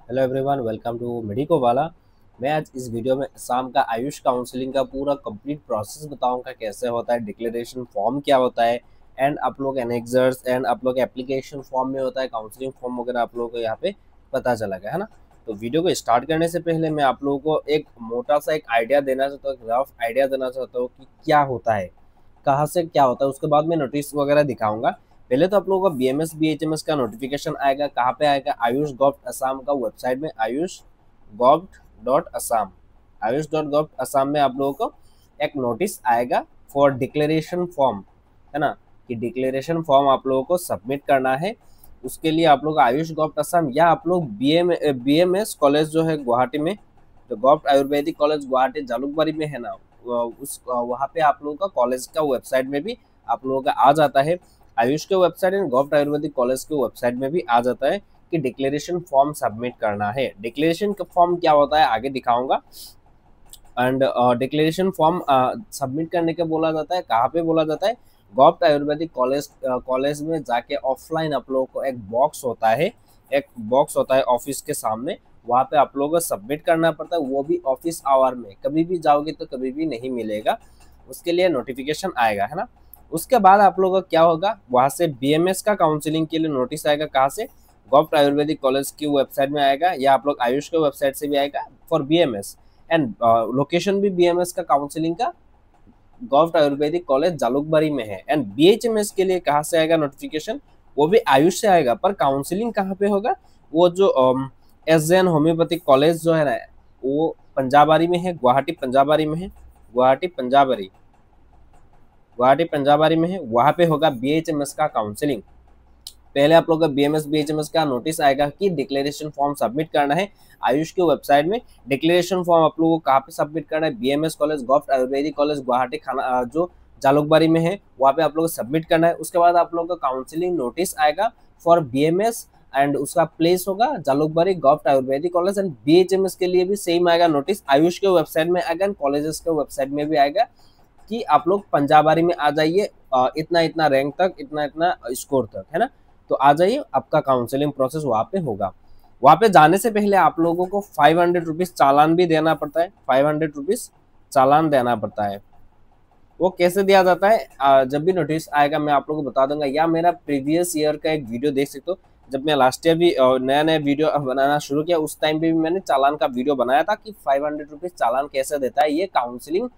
Hello everyone, welcome to Medico Wala. मैं आज इस वीडियो में असम का आयुष काउंसलिंग का पूरा कंप्लीट प्रोसेस बताऊंगा, कैसे होता है, डिक्लेरेशन फॉर्म क्या होता है, एंड आप लोग एनेक्सर्स एंड आप लोग एप्लीकेशन फॉर्म में होता है काउंसलिंग फॉर्म वगैरह आप लोगों को यहाँ पे पता चलेगा, है ना। तो वीडियो को स्टार्ट करने से पहले मैं आप लोगों को एक मोटा सा एक आइडिया देना चाहता हूँ, एक रफ आइडिया देना चाहता हूँ कि क्या होता है, कहाँ से क्या होता है। उसके बाद मैं नोटिस वगैरह दिखाऊंगा। पहले तो आप लोगों को बीएमएस बीएचएमएस का नोटिफिकेशन आएगा। कहाँ पे आएगा? आयुष गॉव असम का वेबसाइट में, Ayush gov dot Assam, Ayush dot gov Assam में आप लोगों को एक नोटिस आएगा फॉर डिक्लेरेशन फॉर्म, है ना, कि डिक्लेरेशन फॉर्म आप लोगों को सबमिट करना है। उसके लिए आप लोग आयुष गॉव असम या आप लोग बीएमएस कॉलेज जो है गुवाहाटी में, जो गॉव आयुर्वेदिक कॉलेज गुवाहाटी जालुकबारी में है ना, उस वहाँ पे आप लोगों का कॉलेज का वेबसाइट में भी आप लोगों का आ जाता है। आयुष के website and gov ayurvedic college के वेबसाइट में भी आ जाता है कि डिक्लेरेशन फॉर्म सबमिट करना है। डिक्लेरेशन का फॉर्म क्या होता है आगे दिखाऊंगा। एंड डिक्लेरेशन फॉर्म सबमिट करने के बोला जाता है, कहाँ पे बोला जाता है? गॉव आयुर्वेदिक कॉलेज में जाके ऑफलाइन आप लोगों को एक बॉक्स होता है, एक बॉक्स होता है ऑफिस के सामने, वहाँ पे आप लोगों को सबमिट करना पड़ता है। वो भी ऑफिस आवर में, कभी भी जाओगे तो कभी भी नहीं मिलेगा, उसके लिए नोटिफिकेशन आएगा, है ना। उसके बाद आप लोगों का क्या होगा, वहाँ से बीएमएस का काउंसलिंग के लिए नोटिस आएगा। कहाँ से? गॉव आयुर्वेदिक कॉलेज की वेबसाइट में आएगा, या आप लोग आयुष के वेबसाइट से भी आएगा फॉर बीएमएस। एंड लोकेशन भी बीएमएस का काउंसलिंग का गॉव आयुर्वेदिक कॉलेज जालुकबारी में है। एंड बीएचएमएस के लिए कहाँ से आएगा नोटिफिकेशन? वो भी आयुष से आएगा, पर काउंसलिंग कहाँ पे होगा? वो जो एसजेएन होम्योपैथिक कॉलेज जो है ना, वो पंजाबारी में है, गुवाहाटी पंजाबारी में है, गुवाहाटी पंजाबारी में है, वहाँ पे होगा बीएचएमएस का काउंसलिंग। पहले आप लोग का बीएमएस बीएचएमएस का नोटिस आएगा कि डिक्लेरेशन फॉर्म सबमिट करना है आयुष के वेबसाइट में। डिक्लेरेशन फॉर्म आप लोगों को कहाँ पे सबमिट करना है? बीएमएस कॉलेज, गॉव आयुर्वेदिक कॉलेज गुवाहाटी खाना जो जालुकबारी में है, वहाँ पे आप लोग को सबमिट करना है। उसके बाद आप लोगों का काउंसलिंग नोटिस आएगा फॉर बीएमएस, एंड उसका प्लेस होगा जालुकबारी गॉव आयुर्वेदिक कॉलेज। एंड बीएचएमएस के लिए भी सेम आएगा नोटिस, आयुष के वेबसाइट में आएगा, कॉलेजेस के वेबसाइट में भी आएगा कि आप लोग पंजाबारी में आ जाइए, इतना इतना रैंक तक, इतना इतना स्कोर तक, है ना। तो आ जाइए, आपका काउंसलिंग प्रोसेस वहाँ पे होगा। वहाँ पे जाने से पहले आप लोगों को 500 रुपीज़ चालान भी देना पड़ता है, 500 रुपीज़ चालान देना पड़ता है। वो कैसे दिया जाता है? जब भी नोटिस आएगा मैं आप लोगों को बता दूंगा, या मेरा प्रीवियस ईयर का एक वीडियो देख सकते हो। जब मैं लास्ट ईयर भी नया नया वीडियो बनाना शुरू किया, उस टाइम पे भी मैंने चालान का वीडियो बनाया था कि 500 रुपीज़ चालान कैसे देता है, ये काउंसलिंग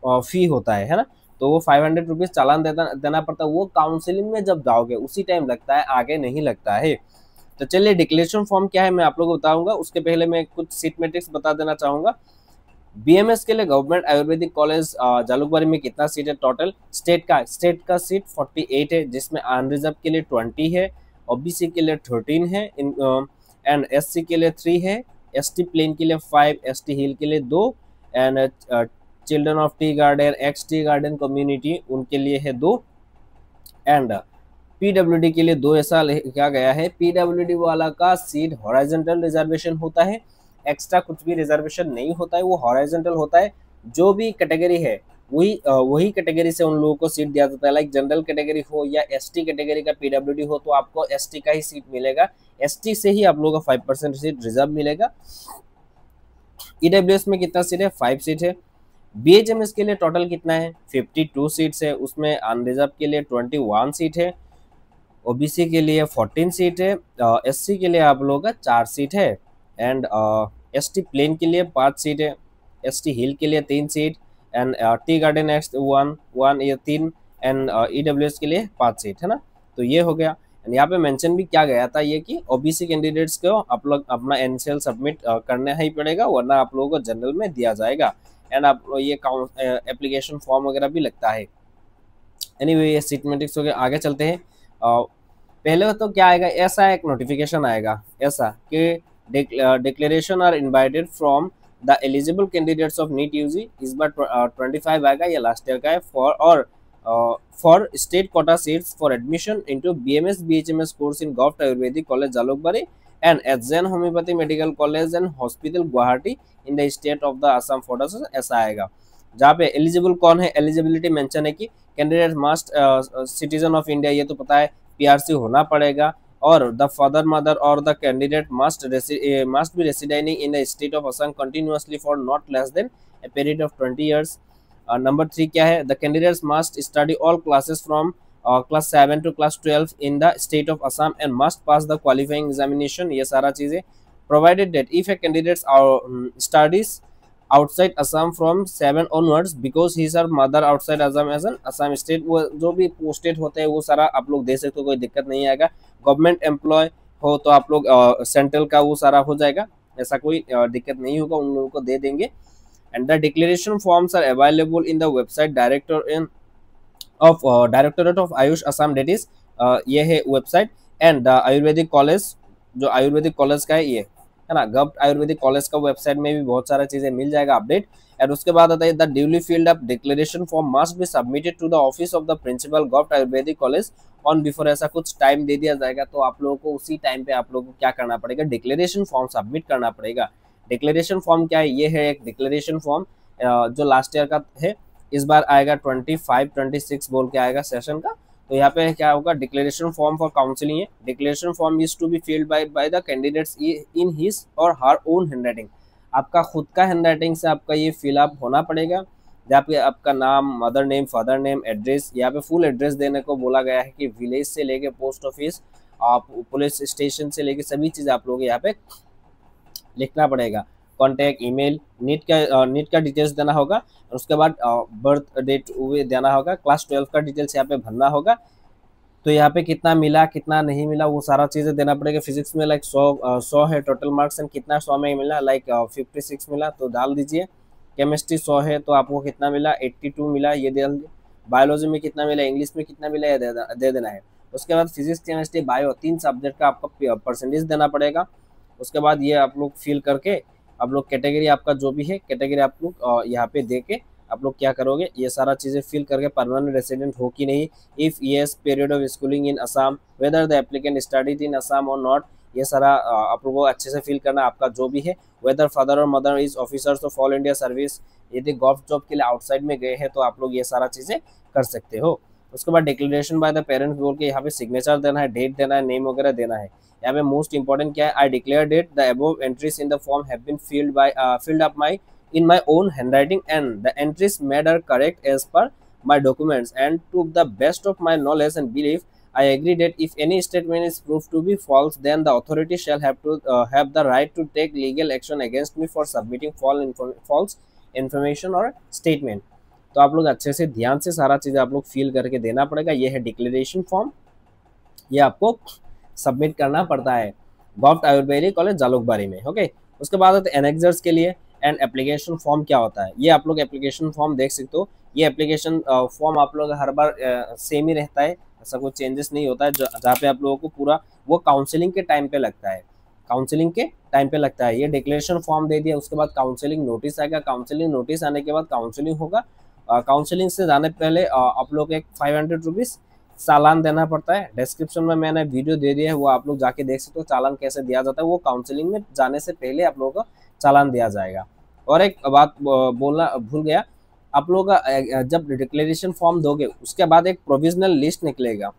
फी होता है ना। तो वो 500 रुपीज़ चालान देना पड़ता है। वो काउंसलिंग में जब जाओगे उसी टाइम लगता है, आगे नहीं लगता है। तो चलिए, डिक्लेरेशन फॉर्म क्या है मैं आप लोगों को बताऊंगा। उसके पहले मैं कुछ सीट मैट्रिक्स बता देना चाहूंगा। बीएमएस के लिए गवर्नमेंट आयुर्वेदिक कॉलेज जालुकबारी में कितना सीट है टोटल? स्टेट का सीट 48 है, जिसमें अनरिजर्व के लिए 20 है, ओबीसी के लिए 13 है, एंड एससी के लिए 3 है, एसटी प्लेन के लिए 5, एसटी हिल के लिए 2, and children of tea garden, x tea garden community, उनके लिए है 2, एंड पीडब्ल्यूडी के लिए 2। ऐसा लिखा गया है। पीडब्ल्यूडी वाला का सीट हॉरिजॉन्टल रिजर्वेशन होता है, एक्स्ट्रा कुछ भी रिजर्वेशन नहीं होता है, वो हॉरिजॉन्टल होता है। जो भी कैटेगरी है वही कैटेगरी से उन लोगों को सीट दिया जाता है। लाइक जनरल कैटेगरी हो या एसटी कैटेगरी का पीडब्ल्यूडी हो, तो आपको एसटी का ही सीट मिलेगा, एसटी से ही आप लोगों का 5% सीट रिजर्व मिलेगा। ईडब्ल्यूएस में कितना सीट है? 5 सीट है। बीएचएमएस के लिए टोटल कितना है? 52 सीट्स है, उसमें अनरिजर्व के लिए 21 सीट है, ओबीसी के लिए 14 सीट है, एससी के लिए आप लोगों का 4 सीट है, एंड एसटी प्लेन के लिए 5 सीट है, एसटी हिल के लिए 3 seat, and tea garden x 1 ये 3, एंड ईडब्ल्यूएस के लिए 5 सीट, है ना। तो ये हो गया। एंड यहाँ पे मेंशन भी क्या गया था ये कि ओबीसी कैंडिडेट्स को आप लोग अपना एनसीएल सबमिट करना ही पड़ेगा, वरना आप लोगों को जनरल में दिया जाएगा। एंड आप ये एप्लीकेशन फॉर्म वगैरह भी लगता है। एनीवे, ये सीट मैट्रिक्स हो गया। आगे चलते हैं। पहले तो क्या आएगा, ऐसा एक नोटिफिकेशन आएगा ऐसा कि declaration are invited from the eligible candidates of NEET UG. इस बार 25 आएगा, ये लास्ट ईयर का है। For state quota seats for admission into BMS BHMS course in gov ayurvedic college Jalukbari and SJN homoeopathy medical college and hospital Guwahati in the state of the Assam force, ऐसा आएगा। जहाँ पे एलिजिबल कौन है, एलिजिबिलिटी मेंशन है कि candidate must citizen of India, ये तो पता है, पीआरसी होना पड़ेगा, or the father, mother, or the candidate must be residing in the state of Assam continuously for not less than a period of 20 years. Number 3 क्या है, the candidates must study all classes from class 7 to class 12 in the state of Assam and must pass the qualifying examination. ये सारा चीजें provided that if a candidate studies outside Assam from 7 onwards because his or mother outside Assam as an Assam state, वो जो भी posted होते हैं वो सारा आप लोग दे सकते हो, कोई दिक्कत नहीं आएगा. गवर्नमेंट एम्प्लॉय हो तो आप लोग सेंट्रल का वो सारा हो जाएगा, ऐसा कोई दिक्कत नहीं होगा, उन लोगों को दे देंगे. And the declaration forms are available in the website Directorate of Ayush Assam, that is ये है वेबसाइट. एंड आयुर्वेदिक कॉलेज, जो आयुर्वेदिक कॉलेज का है ये है ना, गवर्नमेंट आयुर्वेदिक कॉलेज का वेबसाइट में भी बहुत सारा चीजें मिल जाएगा अपडेट. एंड उसके बाद आता है the duly filled up declaration form must be submitted to the office of the principal government Ayurvedic college on before. ऐसा कुछ टाइम दे दिया जाएगा, तो आप लोगों को उसी टाइम पे आप लोगों को क्या करना पड़ेगा, डिक्लेरेशन फॉर्म सबमिट करना पड़ेगा. डिक्लेरेशन फॉर्म क्या है, ये है एक डिक्लेरेशन फॉर्म जो लास्ट ईयर का है, इस बार आएगा 25-26 बोल के आएगा सेशन का. तो यहाँ पे क्या होगा, डिक्लेरेशन फॉर्म फॉर काउंसिलिंग है. Declaration form is to be filled by the candidates in his or her own handwriting. आपका खुद का हैंडराइटिंग से आपका ये फिलअप होना पड़ेगा, जहाँ पे आपका नाम, mother name, father name, address, यहाँ पे फुल एड्रेस देने को बोला गया है कि विलेज से लेके पोस्ट ऑफिस, पुलिस स्टेशन से लेके सभी चीज़ आप लोग यहाँ पे लिखना पड़ेगा. कॉन्टैक्ट, ईमेल, नीट का डिटेल्स देना होगा. उसके बाद बर्थ डेट देना होगा. क्लास 12 का डिटेल्स यहाँ पे भरना होगा. तो यहाँ पे कितना मिला कितना नहीं मिला वो सारा चीज़ें देना पड़ेगा. फिजिक्स में लाइक 100 है टोटल मार्क्स, एंड कितना 100 में मिला, लाइक 56 मिला तो डाल दीजिए. केमिस्ट्री 100 है तो आपको कितना मिला, 82 मिला, ये दे दीजिए. बायोलॉजी में कितना मिला, इंग्लिश में कितना मिला, ये दे देना है. उसके बाद फिजिक्स, केमिस्ट्री, बायो 3 सब्जेक्ट का आपका परसेंटेज देना पड़ेगा. उसके बाद ये आप लोग फिल करके आप लोग कैटेगरी आपका जो भी है कैटेगरी आप लोग यहाँ पे दे के आप लोग क्या करोगे, ये सारा चीज़ें फिल करके परमानेंट रेसिडेंट हो कि नहीं, if yes period of schooling in Assam, whether the applicant studied in Assam और नॉट, ये सारा आप लोगों को अच्छे से फिल करना. आपका जो भी है, वेदर फादर और mother is officers of all India service, यदि गवर्नमेंट जॉब के लिए आउटसाइड में गए हैं तो आप लोग ये सारा चीज़ें कर सकते हो. उसके बाद डिक्लेरेशन बाय द पेरेंट्स बोल के यहाँ पे सिग्नेचर देना है, डेट देना है, नेम वगैरह देना है. यहाँ पे मोस्ट इंपॉर्टेंट क्या है, I declare that the above entries in the form have been filled up in my own handwriting and the entries made are correct as per my documents, and to the best of my knowledge and belief I agree that if any statement is proved to be false then the authority shall have the right to take legal action against me for submitting false information or statement. तो आप लोग अच्छे से ध्यान से सारा चीज़ आप लोग फिल करके देना पड़ेगा. ये है डिक्लेरेशन फॉर्म, ये आपको सबमिट करना पड़ता है गवर्नमेंट आयुर्वेदिक कॉलेज जालुकबारी में. ओके, उसके बाद आते हैं एनेक्सर्स के लिए. एंड एप्लीकेशन फॉर्म क्या होता है, ये आप लोग एप्लीकेशन फॉर्म देख सकते हो. ये एप्लीकेशन फॉर्म आप लोग हर बार सेम ही रहता है, ऐसा कोई चेंजेस नहीं होता है. जहाँ पे आप लोगों को पूरा वो काउंसलिंग के टाइम पे लगता है, काउंसलिंग के टाइम पे लगता है. ये डिक्लेरेशन फॉर्म दे दिया, उसके बाद काउंसलिंग नोटिस आएगा. काउंसलिंग नोटिस आने के बाद काउंसलिंग होगा. काउंसलिंग से जाने पहले आप लोग एक 500 रुपीज़ चालान देना पड़ता है. डिस्क्रिप्शन में मैंने वीडियो दे दिया है, वो आप लोग जाके देख सकते हो चालान कैसे दिया जाता है. वो काउंसलिंग में जाने से पहले आप लोगों को चालान दिया जाएगा. और एक बात बोलना भूल गया, आप लोग जब डिक्लेरेशन फॉर्म दोगे उसके बाद एक प्रोविजनल लिस्ट निकलेगा,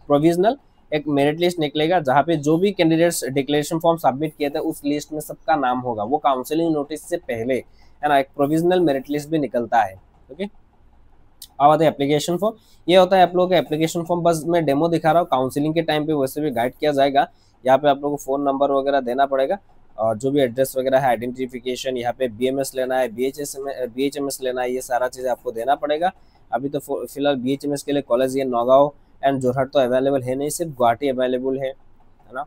प्रोविजनल एक मेरिट लिस्ट निकलेगा, जहाँ पे जो भी कैंडिडेट्स डिक्लेरेशन फॉर्म सबमिट किए थे उस लिस्ट में सबका नाम होगा. वो काउंसलिंग नोटिस से पहले है ना, एक प्रोविजनल मेरिट लिस्ट भी निकलता है. ओके, अब आता है एप्लीकेशन फॉर्म. ये होता है आप लोगों का एप्लीकेशन फॉर्म, बस मैं डेमो दिखा रहा हूँ. काउंसलिंग के टाइम पे वैसे भी गाइड किया जाएगा. यहाँ पे आप लोगों को फ़ोन नंबर वगैरह देना पड़ेगा, और जो भी एड्रेस वगैरह है, आइडेंटिफिकेशन, यहाँ पे BMS लेना है, BHMS लेना है, ये सारा चीज़ आपको देना पड़ेगा. अभी तो फिलहाल BHMS के लिए कॉलेज ये नौगांव एंड जोरहाट तो अवेलेबल है नहीं, सिर्फ गुवाहाटी अवेलेबल है ना.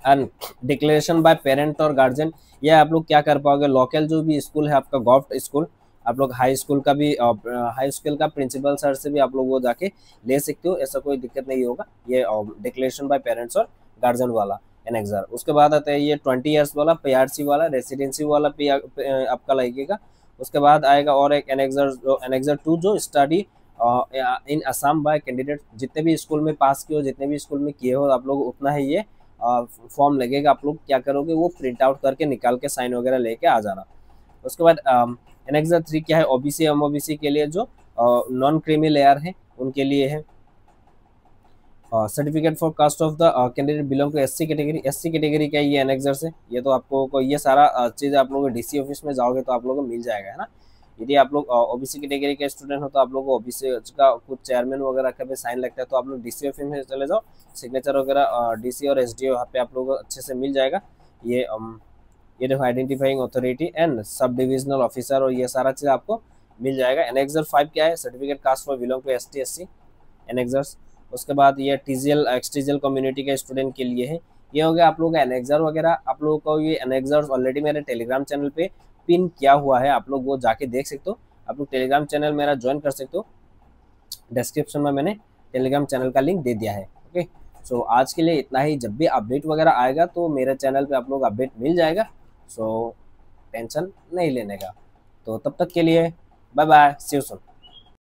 एंड डिक्लेरेशन बाय पेरेंट और गार्जियन, ये आप लोग क्या कर पाओगे, लोकल जो भी स्कूल है आपका गवर्नमेंट स्कूल, आप लोग हाई स्कूल का भी हाई स्कूल का प्रिंसिपल सर से भी आप लोग वो जाके ले सकते हो, ऐसा कोई दिक्कत नहीं होगा. ये डिक्लेरेशन बाय पेरेंट्स और गार्जियन वाला एनेक्सर. उसके बाद आता है ये 20 ईयर्स वाला PRC वाला, रेसिडेंसी वाला आपका लगेगा. उसके बाद आएगा और एक एनेक्सर 2 जो study in Assam bye candidate, जितने भी स्कूल में पास किए हो, जितने भी स्कूल में किए हो आप लोग, उतना ही ये फॉर्म लगेगा. आप लोग क्या करोगे, वो प्रिंट आउट करके निकाल के साइन वगैरह लेके आ जाना. उसके बाद एनेक्सर 3 क्या है, OBC MOBC के लिए जो नॉन क्रीमी लेयर है उनके लिए है. Certificate for caste of the candidate belong to SC category, SC category का ये एनेक्सर्स है। ये तो आपको को ये सारा चीज़ आप लोगों को डीसी ऑफिस में जाओगे तो आप लोगों को मिल जाएगा, है ना। यदि आप लोग ओबीसी कैटेगरी के स्टूडेंट हो तो आप लोग को ओबीसी का कुछ चेयरमैन वगैरह का भी साइन लगता है, तो आप लोग डीसी ऑफिस में चले जाओ, सिग्नेचर वगैरह डीसी और एसडीओ यहाँ पे आप लोग को अच्छे से मिल जाएगा। ये देखो identifying authority and sub divisional officer और ये सारा चीज़ आपको मिल जाएगा। एनेक्सर 5 क्या है, certificate caste for belong to ST SC annexures. उसके बाद ये टीजीएल एक्सटीजीएल कम्युनिटी के स्टूडेंट के लिए है। ये हो गया आप लोगों का एनेक्सर वगैरह। आप लोगों को ये एनेक्सर्स ऑलरेडी मेरे टेलीग्राम चैनल पे पिन किया हुआ है, आप लोग वो जाके देख सकते हो। आप लोग टेलीग्राम चैनल मेरा ज्वाइन कर सकते हो, डिस्क्रिप्शन में मैंने टेलीग्राम चैनल का लिंक दे दिया है। ओके, सो आज के लिए इतना ही। जब भी अपडेट वगैरह आएगा तो मेरे चैनल पे आप लोग अपडेट मिल जाएगा, सो टेंशन नहीं लेने का। तो तब तक के लिए bye bye, see you soon.